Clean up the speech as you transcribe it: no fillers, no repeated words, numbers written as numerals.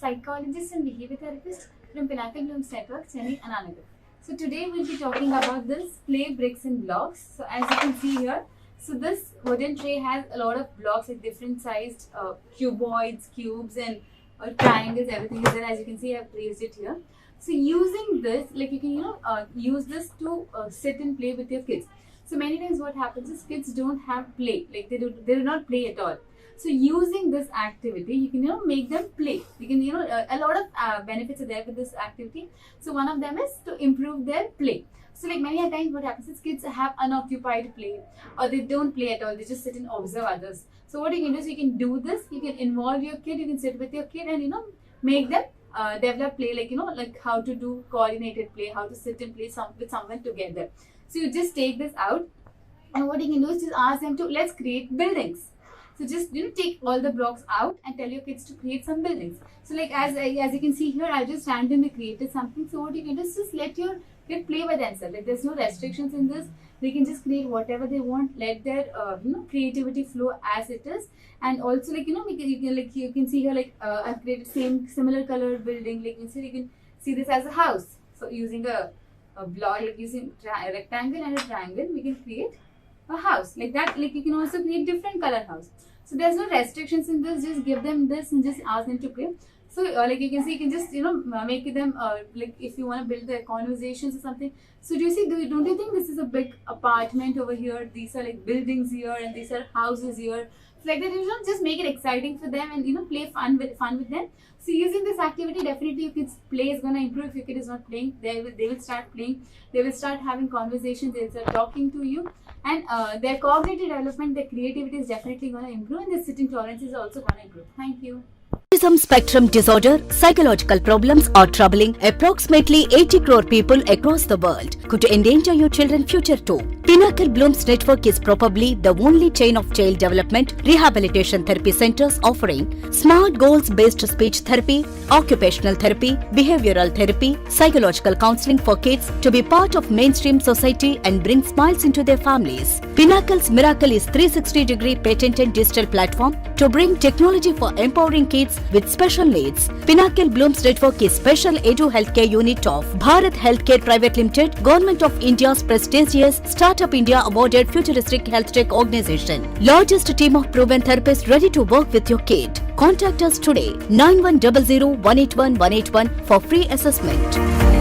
psychologist and behavior therapist from Pinnacle Blooms Network, Chennai, Ananagar. So today we'll be talking about this play bricks and blocks. So as you can see here, so this wooden tray has a lot of blocks like different sized cuboids, cubes and triangles, everything is there. As you can see, I've placed it here. So using this, like you can use this to sit and play with your kids. So many times what happens is kids don't have play, like they do not play at all. So using this activity, you can make them play. You can a lot of benefits are there with this activity. So one of them is to improve their play. So like many a times what happens is kids have unoccupied play or they don't play at all. They just sit and observe others. So what you can do is you can do this. You can involve your kid. You can sit with your kid and make them develop play, like how to do coordinated play, how to sit and play with someone together. So you just take this out, and what you can do is just ask them to let's create buildings. So just take all the blocks out and tell your kids to create some buildings. So like as you can see here, I just randomly created something. So what you can do is just let your kid play by themselves. Like there's no restrictions in this. They can just create whatever they want. Let their creativity flow as it is. And also you can see here I've created similar color building. Like you can see this as a house. So using a block, like using a rectangle and a triangle, we can create a house like that. Like you can also create different color house. So there's no restrictions in this. Just give them this and just ask them to play. So like you can see, you can just make them like if you want to build their conversations or something. So don't you think this is a big apartment over here? These are like buildings here and these are houses here. So like that, just make it exciting for them and play fun with them. So using this activity, definitely your kids' play is going to improve. If your kid is not playing, they will start playing. They will start having conversations. They will start talking to you, and their cognitive development, their creativity is definitely going to improve, and their sitting tolerance is also going to improve. Thank you. Autism spectrum disorder, psychological problems are troubling approximately 80 crore people across the world. Could endanger your children's future too. Pinnacle Blooms Network is probably the only chain of child development rehabilitation therapy centers offering smart goals-based speech therapy, occupational therapy, behavioral therapy, psychological counseling for kids to be part of mainstream society and bring smiles into their families. Pinnacle's Mirracle is 360-degree patented digital platform to bring technology for empowering kids with special needs. Pinnacle Blooms Network is special edu healthcare unit of Bharat Healthcare Private Limited, Government of India's prestigious Startup India awarded futuristic health tech organization. Largest team of proven therapists ready to work with your kid. Contact us today 9100 181 181 for free assessment.